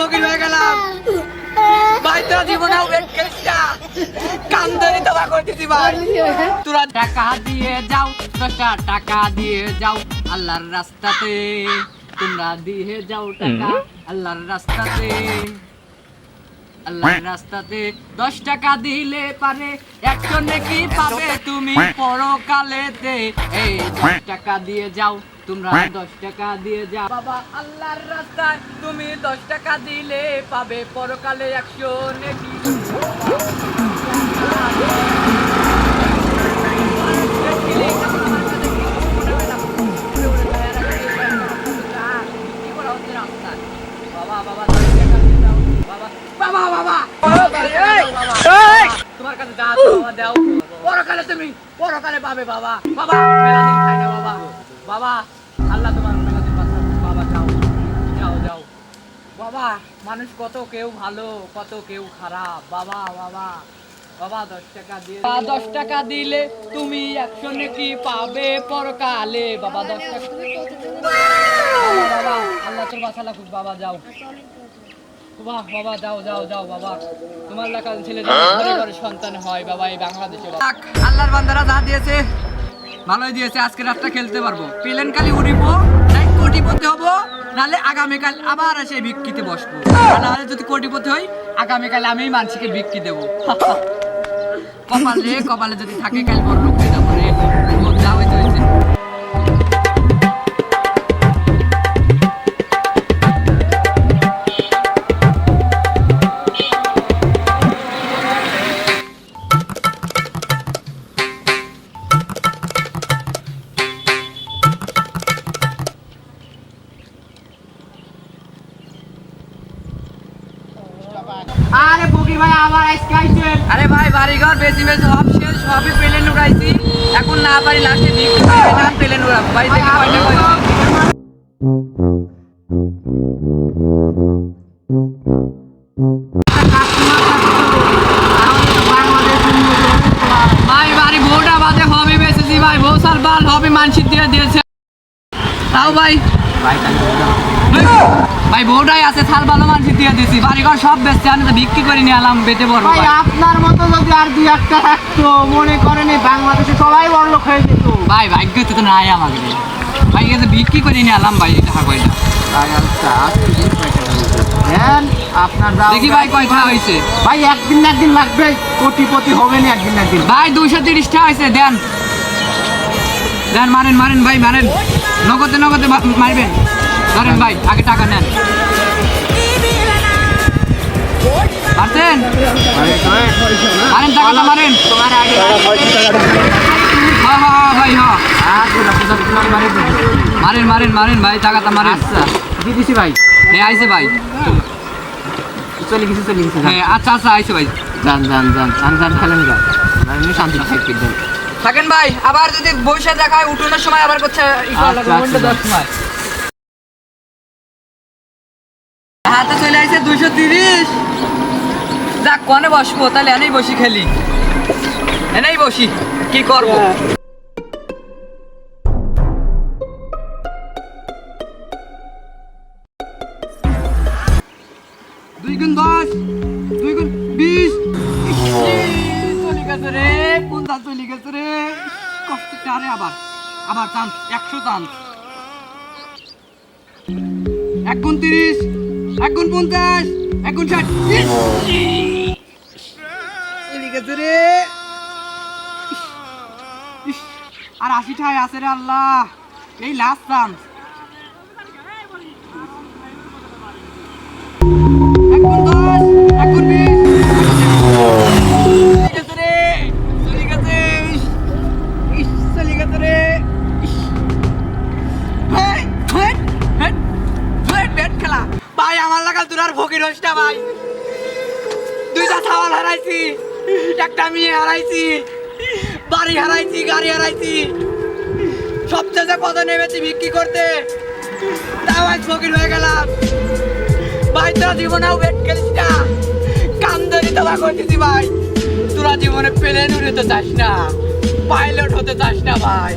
ফকির হয়ে গেলাম ভাই, তোরা জীবনেও ওয়েট করিস না, কান্দনি তো করতেছি ভাই। তোরা টাকা দিয়ে যাও, 10টা টাকা দিয়ে যাও আল্লাহর রাস্তাতে, তোমরা দিয়ে যাও টাকা আল্লাহর রাস্তাতে, আল্লাহর রাস্তাতে। 10 টাকা দিলে পারে 100 নেকি পাবে তুমি পরকালেতে। এই 10 টাকা দিয়ে যাও, তোমরা 10 টাকা দিয়ে যাও বাবা আল্লাহর রাস্তায়, তুমি 10 টাকা দিলে পাবে পরকালে 100 নেকি। তোমার কাছে যা বাবা দাও, পরকালে তুমি পরকালে পাবে বাবা। বাবা মেলা দিন খাই না বাবা, বাবা আল্লাহ তোমার মেলা দিন বাঁচাও বাবা। যাও যাও যাও বাবা। মানুষ কত কেউ ভালো, কত কেউ খারাপ বাবা। বাবা বাবা 10 টাকা দিয়ে, 10 টাকা দিলে তুমি 100 নেকি পাবে পরকালে বাবা। 10 টাকা বাবা, বাবা আল্লাহ তোর বাঁচা লাগুক বাবা। যাও বাহ বাবা, যাও যাও যাও বাবা। তোমার এলাকার ছেলে ঘরে ঘরে সন্তান হয় বাবা এই বাংলাদেশে। আল্লাহর বান্দারা যা দিয়েছে ভালোই দিয়েছে, আজকে রাতটা খেলতে পারবো। প্লেন কালি উড়িব, নাই কোটিপতি হবো, নাহলে আগামীকাল আবার এসে ভিক্ষিতে বসবো। নাহলে যদি কোটিপতি হই আগামীকাল আমি মানুষকে ভিক্ষি দেবো। কপালে কপালে যদি থাকে কাল বড় লোক হয়ে যাবো রে। যা হইতে হয়েছে। আরে ফকির ভাই আবার আজকে আইছেন? আরে ভাই বাড়িঘর বেশি বেশি সব শেষ, সবই প্লেন উড়াইছি। এখন না পারি লাস্টে নাম প্লেন উড়াবো ভাই। দেখি কয়টা কয়টা। ভাই বাড়ি বউটা বাদে হবি বেঁচেছি ভাই, বউ সাল বাল হবি মানসিক দিয়ে দিয়েছে তাও ভাই। ভাই বউটাই আছে, থাল ভালো মানসিক দিয়ে দিয়েছি, বাড়িঘর সব বেচছে, আমি তো বিক্রি করে নিয়ে এলাম বেটে বড়। ভাই আপনার মতো যদি আর 2-1টা থাকতো মনে করেন এই বাংলাদেশে সবাই বড়লোক হয়ে যেত। ভাই ভাগ্য তো নাই আমাকে ভাই, এতে বিক্রি করে নিয়ে এলাম ভাই টাকা কয়টা। আপনার দেখি ভাই কয়টা হয়েছে। ভাই একদিন না একদিন লাগবে, কোটিপতি হবেন একদিন না একদিন। ভাই 230টা হয়েছে, দেন দেন, মারেন মারেন ভাই মারেন, নগদে নগদে মারবেন। ধরেন ভাই আগে টাকা নেন। পারছেন মারেন, টাকাটা মারেন। হ্যাঁ হ্যাঁ ভাই হ্যাঁ, মারেন মারেন মারেন ভাই, টাকাটা মারেন। দিয়ে দিছি ভাই। হ্যাঁ আইসে ভাই, চলে গেছি চলে গেছি। হ্যাঁ আচ্ছা আচ্ছা আইসে ভাই। যান যান যান যান যান খেলেন যান, আমি শান্তি থাকি দেন থাকেন ভাই। আবার যদি বসে দেখায় উঠোনের সময় আবার করছে সময়। হাতে চলে আসছে 230। যাক কনে বসবো, তাহলে এনেই বসি খেলি, এনেই বসি কি করবো। দুই গুণ 10, 2 গুণ 20। চলে গেছে রে, 50 চলে গেছে রে, কষ্ট রে। আবার আবার চান্স, 100 চান্স। 1 গুণ 30, 1 গুণ 50, 1 গুণ 60। চলে গেছে রে। আর 80টাই আছে রে আল্লাহ, এই লাস্ট চান্স। 1 গুণ 10, 1 গুণ 20। চলে গেছে রে, চলে গেছে, চলে গেছে রে। খেলা ভাই আমার লাগাল তোর আর ফকির হোস না ভাই। 2টা ছাওয়াল হারাইছি, একটা মেয়ে হারাইছি, বাড়ি হারাইছি, গাড়ি হারাইছি, সবচেয়ে কত নেমেছি বিক্রি করতে, তাও আজ ফকির হয়ে গেলাম ভাই। তোরা জীবনেও ওয়েট করিস না, কান্দনি তো করতেছি ভাই। তোরা জীবনে প্লেন উড়তে চাস না, পাইলট হতে চাস না ভাই।